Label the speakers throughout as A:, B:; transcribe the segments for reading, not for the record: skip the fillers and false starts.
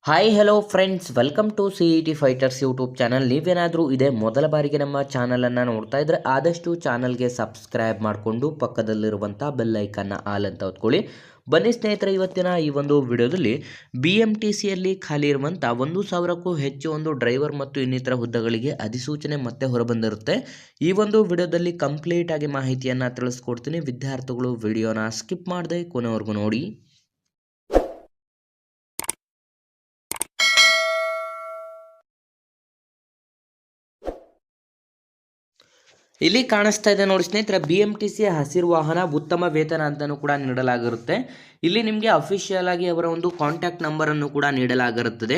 A: Hi hello friends, welcome to CET fighters YouTube channel. ನೀವೇನಾದರೂ ಇದೇ ಮೊದಲ ಬಾರಿಗೆ ನಮ್ಮ ಚಾನಲನ್ನು ನೋಡ್ತಾ ಇದ್ದರೆ ಆದಷ್ಟು ಚಾನಲ್ಗೆ ಸಬ್ಸ್ಕ್ರೈಬ್ ಮಾಡಿಕೊಂಡು ಪಕ್ಕದಲ್ಲಿರುವಂಥ ಬೆಲ್ ಐಕನ್ನ ಆಲ್ ಅಂತ ಹೊತ್ಕೊಳ್ಳಿ. ಬನ್ನಿ ಸ್ನೇಹಿತರೆ, ಇವತ್ತಿನ ಈ ಒಂದು ವಿಡಿಯೋದಲ್ಲಿ BMTCಯಲ್ಲಿ ಖಾಲಿ ಇರುವಂಥ 1,000ಕ್ಕೂ ಹೆಚ್ಚು ಒಂದು ಡ್ರೈವರ್ ಮತ್ತು ಇನ್ನಿತರ ಹುದ್ದೆಗಳಿಗೆ ಅಧಿಸೂಚನೆ ಮತ್ತೆ ಹೊರಬಂದಿರುತ್ತೆ. ಈ ಒಂದು ವಿಡಿಯೋದಲ್ಲಿ ಕಂಪ್ಲೀಟ್ ಆಗಿ ಮಾಹಿತಿಯನ್ನು ತಿಳಿಸ್ಕೊಡ್ತೀನಿ. ವಿದ್ಯಾರ್ಥಿಗಳು ವಿಡಿಯೋನ ಸ್ಕಿಪ್ ಮಾಡದೆ ಕೊನೆವರೆಗೂ ನೋಡಿ. ಇಲ್ಲಿ ಕಾಣಿಸ್ತಾ ಇದೆ ನೋಡಿ ಸ್ನೇಹಿತರೆ, BMTC ಹಸಿರು ವಾಹನ ಉತ್ತಮ ವೇತನ ಅಂತಲೂ ಕೂಡ ನೀಡಲಾಗಿರುತ್ತೆ. ಇಲ್ಲಿ ನಿಮಗೆ ಅಫಿಷಿಯಲ್ ಆಗಿ ಅವರ ಒಂದು ಕಾಂಟ್ಯಾಕ್ಟ್ ನಂಬರನ್ನು ಕೂಡ ನೀಡಲಾಗಿರುತ್ತದೆ.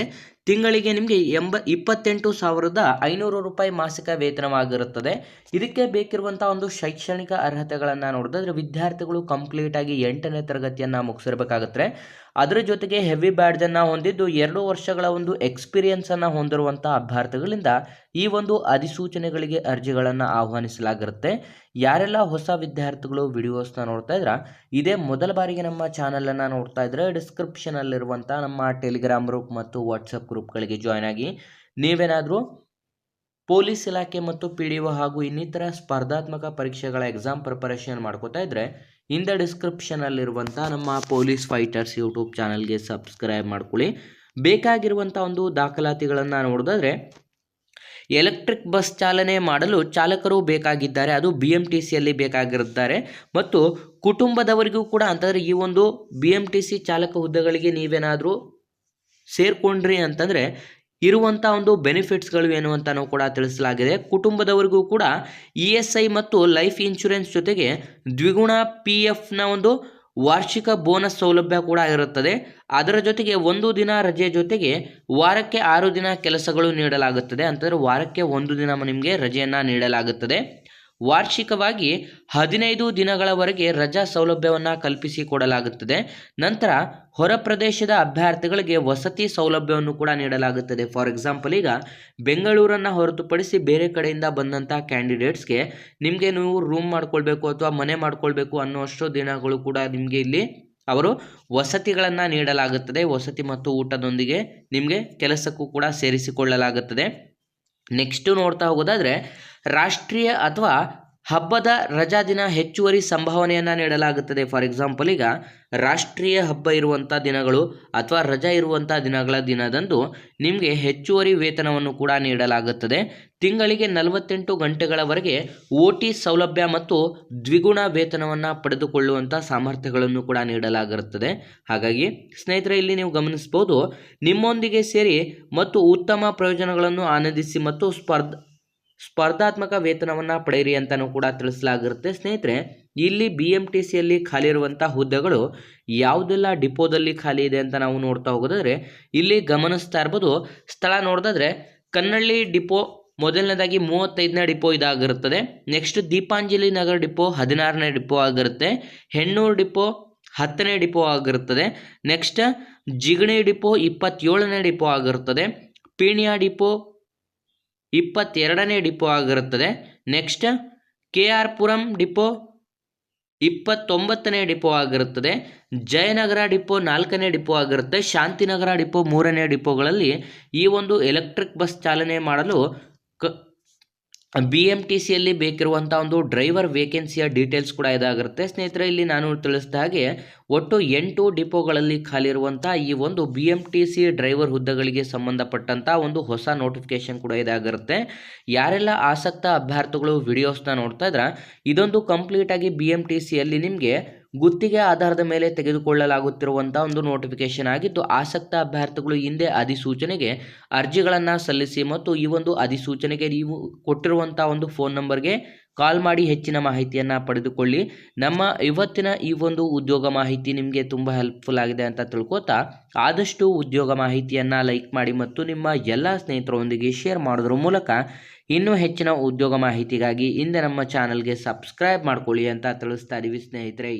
A: ತಿಂಗಳಿಗೆ ನಿಮಗೆ 28,500 ರೂಪಾಯಿ ಮಾಸಿಕ ವೇತನವಾಗಿರುತ್ತದೆ. ಇದಕ್ಕೆ ಬೇಕಿರುವಂಥ ಒಂದು ಶೈಕ್ಷಣಿಕ ಅರ್ಹತೆಗಳನ್ನು ನೋಡಿದ್ರೆ ವಿದ್ಯಾರ್ಥಿಗಳು ಕಂಪ್ಲೀಟ್ ಆಗಿ 8ನೇ ತರಗತಿಯನ್ನು ಮುಗಿಸಿರಬೇಕಾಗುತ್ತೆ. ಅದರ ಜೊತೆಗೆ ಹೆವಿ ಬ್ಯಾಡ್ಜನ್ನು ಹೊಂದಿದ್ದು 2 ವರ್ಷಗಳ ಒಂದು ಎಕ್ಸ್ಪೀರಿಯನ್ಸನ್ನು ಹೊಂದಿರುವಂಥ ಅಭ್ಯರ್ಥಿಗಳಿಂದ ಈ ಒಂದು ಅಧಿಸೂಚನೆಗಳಿಗೆ ಅರ್ಜಿಗಳನ್ನು ಆಹ್ವಾನಿಸಲಾಗಿರುತ್ತೆ. ಯಾರೆಲ್ಲ ಹೊಸ ವಿದ್ಯಾರ್ಥಿಗಳು ವಿಡಿಯೋಸ್ನ ನೋಡ್ತಾ ಇದ್ರೆ, ಇದೇ ಮೊದಲ ಬಾರಿಗೆ ನಮ್ಮ ಚಾನಲನ್ನು ನೋಡ್ತಾ ಇದ್ರೆ ಡಿಸ್ಕ್ರಿಪ್ಷನಲ್ಲಿರುವಂಥ ನಮ್ಮ ಟೆಲಿಗ್ರಾಮ್ ಗ್ರೂಪ್ ಮತ್ತು ವಾಟ್ಸಪ್ ಗ್ರೂಪ್ಗಳಿಗೆ ಜಾಯ್ನ್ ಆಗಿ. ನೀವೇನಾದರೂ ಪೊಲೀಸ್ ಇಲಾಖೆ ಮತ್ತು PDO ಹಾಗೂ ಇನ್ನಿತರ ಸ್ಪರ್ಧಾತ್ಮಕ ಪರೀಕ್ಷೆಗಳ ಎಕ್ಸಾಮ್ ಪ್ರಿಪರೇಷನ್ ಮಾಡ್ಕೋತಾ ಇದ್ರೆ ಇಂದ ಡಿಸ್ಕ್ರಿಪ್ಷನಲ್ಲಿರುವಂಥ ನಮ್ಮ ಪೊಲೀಸ್ ಫೈಟರ್ಸ್ ಯೂಟ್ಯೂಬ್ ಚಾನಲ್ಗೆ ಸಬ್ಸ್ಕ್ರೈಬ್ ಮಾಡ್ಕೊಳ್ಳಿ. ಬೇಕಾಗಿರುವಂಥ ಒಂದು ದಾಖಲಾತಿಗಳನ್ನು ನೋಡಿದ್ರೆ ಎಲೆಕ್ಟ್ರಿಕ್ ಬಸ್ ಚಾಲನೆ ಮಾಡಲು ಚಾಲಕರು ಬೇಕಾಗಿದ್ದಾರೆ, ಅದು BMTCಯಲ್ಲಿ ಬೇಕಾಗಿರುತ್ತಾರೆ. ಮತ್ತು ಕುಟುಂಬದವರಿಗೂ ಕೂಡ ಅಂತಂದರೆ ಈ ಒಂದು BMTC ಚಾಲಕ ಹುದ್ದೆಗಳಿಗೆ ನೀವೇನಾದರೂ ಸೇರ್ಕೊಂಡ್ರಿ ಅಂತಂದರೆ ಇರುವಂಥ ಒಂದು ಬೆನಿಫಿಟ್ಸ್ಗಳು ಏನು ಅಂತಲೂ ಕೂಡ ತಿಳಿಸಲಾಗಿದೆ. ಕುಟುಂಬದವರಿಗೂ ಕೂಡ ESI ಮತ್ತು ಲೈಫ್ ಇನ್ಶೂರೆನ್ಸ್ ಜೊತೆಗೆ ದ್ವಿಗುಣ PFನ ಒಂದು ವಾರ್ಷಿಕ ಬೋನಸ್ ಸೌಲಭ್ಯ ಕೂಡ ಇರುತ್ತದೆ. ಅದರ ಜೊತೆಗೆ 1 ದಿನ ರಜೆ ಜೊತೆಗೆ ವಾರಕ್ಕೆ 6 ದಿನ ಕೆಲಸಗಳು ನೀಡಲಾಗುತ್ತದೆ. ಅಂತಂದರೆ ವಾರಕ್ಕೆ 1 ದಿನ ನಿಮಗೆ ರಜೆಯನ್ನು ನೀಡಲಾಗುತ್ತದೆ. ವಾರ್ಷಿಕವಾಗಿ 15 ದಿನಗಳವರೆಗೆ ರಜಾ ಸೌಲಭ್ಯವನ್ನು ಕಲ್ಪಿಸಿಕೊಡಲಾಗುತ್ತದೆ. ನಂತರ ಹೊರ ಪ್ರದೇಶದ ಅಭ್ಯರ್ಥಿಗಳಿಗೆ ವಸತಿ ಸೌಲಭ್ಯವನ್ನು ಕೂಡ ನೀಡಲಾಗುತ್ತದೆ. ಫಾರ್ ಎಕ್ಸಾಂಪಲ್, ಈಗ ಬೆಂಗಳೂರನ್ನು ಹೊರತುಪಡಿಸಿ ಬೇರೆ ಕಡೆಯಿಂದ ಬಂದಂಥ ಕ್ಯಾಂಡಿಡೇಟ್ಸ್ಗೆ ನಿಮಗೆ ನೀವು ರೂಮ್ ಮಾಡ್ಕೊಳ್ಬೇಕು ಅಥವಾ ಮನೆ ಮಾಡ್ಕೊಳ್ಬೇಕು ಅನ್ನುವಷ್ಟು ದಿನಗಳು ಕೂಡ ನಿಮಗೆ ಇಲ್ಲಿ ಅವರು ವಸತಿಗಳನ್ನು ನೀಡಲಾಗುತ್ತದೆ. ವಸತಿ ಮತ್ತು ಊಟದೊಂದಿಗೆ ನಿಮಗೆ ಕೆಲಸಕ್ಕೂ ಕೂಡ ಸೇರಿಸಿಕೊಳ್ಳಲಾಗುತ್ತದೆ. ನೆಕ್ಸ್ಟು ನೋಡ್ತಾ ಹೋಗೋದಾದರೆ ರಾಷ್ಟ್ರೀಯ ಅಥವಾ ಹಬ್ಬದ ರಜಾ ದಿನ ಹೆಚ್ಚುವರಿ ಸಂಭಾವನೆಯನ್ನು ನೀಡಲಾಗುತ್ತದೆ. ಫಾರ್ ಎಕ್ಸಾಂಪಲ್, ಈಗ ರಾಷ್ಟ್ರೀಯ ಹಬ್ಬ ಇರುವಂಥ ದಿನಗಳು ಅಥವಾ ರಜಾ ಇರುವಂಥ ದಿನದಂದು ನಿಮಗೆ ಹೆಚ್ಚುವರಿ ವೇತನವನ್ನು ಕೂಡ ನೀಡಲಾಗುತ್ತದೆ. ತಿಂಗಳಿಗೆ 48 ಗಂಟೆಗಳವರೆಗೆ OT ಸೌಲಭ್ಯ ಮತ್ತು ದ್ವಿಗುಣ ವೇತನವನ್ನು ಪಡೆದುಕೊಳ್ಳುವಂಥ ಸಾಮರ್ಥ್ಯಗಳನ್ನು ಕೂಡ ನೀಡಲಾಗಿರುತ್ತದೆ. ಹಾಗಾಗಿ ಸ್ನೇಹಿತರೆ, ಇಲ್ಲಿ ನೀವು ಗಮನಿಸ್ಬೋದು, ನಿಮ್ಮೊಂದಿಗೆ ಸೇರಿ ಮತ್ತು ಉತ್ತಮ ಪ್ರಯೋಜನಗಳನ್ನು ಆನಂದಿಸಿ ಮತ್ತು ಸ್ಪರ್ಧಾತ್ಮಕ ವೇತನವನ್ನು ಪಡೆಯಿರಿ ಅಂತಲೂ ಕೂಡ ತಿಳಿಸಲಾಗಿರುತ್ತೆ. ಸ್ನೇಹಿತರೆ, ಇಲ್ಲಿ BMTCಯಲ್ಲಿ ಖಾಲಿ ಇರುವಂಥ ಹುದ್ದೆಗಳು ಯಾವುದೆಲ್ಲ ಡಿಪೋದಲ್ಲಿ ಖಾಲಿ ಇದೆ ಅಂತ ನಾವು ನೋಡ್ತಾ ಹೋಗೋದಾದರೆ ಇಲ್ಲಿ ಗಮನಿಸ್ತಾ ಇರ್ಬೋದು. ಸ್ಥಳ ನೋಡಿದ್ರೆ ಕನ್ನಳ್ಳಿ ಡಿಪೋ ಮೊದಲನೇದಾಗಿ 35ನೇ ಡಿಪೋ ಇದಾಗಿರುತ್ತದೆ. ನೆಕ್ಸ್ಟ್ ದೀಪಾಂಜಲಿ ನಗರ ಡಿಪೋ 16ನೇ ಡಿಪೋ ಆಗಿರುತ್ತೆ. ಹೆಣ್ಣೂರು ಡಿಪೋ 10ನೇ ಡಿಪೋ ಆಗಿರುತ್ತದೆ. ನೆಕ್ಸ್ಟ್ ಜಿಗಣಿ ಡಿಪೋ 27ನೇ ಡಿಪೋ ಆಗಿರುತ್ತದೆ. ಪೀಣ್ಯ ಡಿಪೋ 22ನೇ ಡಿಪೋ ಆಗಿರುತ್ತದೆ. ನೆಕ್ಸ್ಟ್ KR ಪುರಂ ಡಿಪೋ 29ನೇ ಡಿಪೋ ಆಗಿರುತ್ತದೆ. ಜಯನಗರ ಡಿಪೋ 4ನೇ ಡಿಪೋ ಆಗಿರುತ್ತೆ. ಶಾಂತಿನಗರ ಡಿಪೋ 3ನೇ ಡಿಪೋಗಳಲ್ಲಿ ಈ ಒಂದು ಎಲೆಕ್ಟ್ರಿಕ್ ಬಸ್ ಚಾಲನೆ ಮಾಡಲು BMTCಯಲ್ಲಿ ಬೇಕಿರುವಂಥ ಒಂದು ಡ್ರೈವರ್ ವೇಕೆನ್ಸಿಯ ಡೀಟೇಲ್ಸ್ ಕೂಡ ಇದಾಗಿರುತ್ತೆ. ಸ್ನೇಹಿತರೆ, ಇಲ್ಲಿ ನಾನು ತಿಳಿಸಿದ ಹಾಗೆ ಒಟ್ಟು 8 ಡಿಪೋಗಳಲ್ಲಿ ಖಾಲಿ ಇರುವಂಥ ಈ ಒಂದು BMTC ಡ್ರೈವರ್ ಹುದ್ದೆಗಳಿಗೆ ಸಂಬಂಧಪಟ್ಟಂಥ ಒಂದು ಹೊಸ ನೋಟಿಫಿಕೇಶನ್ ಕೂಡ ಇದಾಗಿರುತ್ತೆ. ಯಾರೆಲ್ಲ ಆಸಕ್ತ ಅಭ್ಯರ್ಥಿಗಳು ವಿಡಿಯೋಸ್ನ ನೋಡ್ತಾ ಇದ್ರೆ ಇದೊಂದು ಕಂಪ್ಲೀಟಾಗಿ BMTCಯಲ್ಲಿ ನಿಮಗೆ ಗುತ್ತಿಗೆ ಆಧಾರದ ಮೇಲೆ ತೆಗೆದುಕೊಳ್ಳಲಾಗುತ್ತಿರುವಂಥ ಒಂದು ನೋಟಿಫಿಕೇಶನ್ ಆಗಿದ್ದು, ಆಸಕ್ತ ಅಭ್ಯರ್ಥಿಗಳು ಹಿಂದೆ ಅಧಿಸೂಚನೆಗೆ ಅರ್ಜಿಗಳನ್ನು ಸಲ್ಲಿಸಿ ಮತ್ತು ಈ ಒಂದು ಅಧಿಸೂಚನೆಗೆ ನೀವು ಕೊಟ್ಟಿರುವಂಥ ಒಂದು ಫೋನ್ ನಂಬರ್ಗೆ ಕಾಲ್ ಮಾಡಿ ಹೆಚ್ಚಿನ ಮಾಹಿತಿಯನ್ನು ಪಡೆದುಕೊಳ್ಳಿ. ನಮ್ಮ ಇವತ್ತಿನ ಈ ಒಂದು ಉದ್ಯೋಗ ಮಾಹಿತಿ ನಿಮಗೆ ತುಂಬ ಹೆಲ್ಪ್ಫುಲ್ ಆಗಿದೆ ಅಂತ ತಿಳ್ಕೊತಾ ಆದಷ್ಟು ಉದ್ಯೋಗ ಮಾಹಿತಿಯನ್ನು ಲೈಕ್ ಮಾಡಿ ಮತ್ತು ನಿಮ್ಮ ಎಲ್ಲ ಸ್ನೇಹಿತರೊಂದಿಗೆ ಶೇರ್ ಮಾಡೋದ್ರ ಮೂಲಕ ಇನ್ನೂ ಹೆಚ್ಚಿನ ಉದ್ಯೋಗ ಮಾಹಿತಿಗಾಗಿ ಹಿಂದೆ ನಮ್ಮ ಚಾನಲ್ಗೆ ಸಬ್ಸ್ಕ್ರೈಬ್ ಮಾಡ್ಕೊಳ್ಳಿ ಅಂತ ತಿಳಿಸ್ತಾ ಇದ್ದೀವಿ ಸ್ನೇಹಿತರೆ.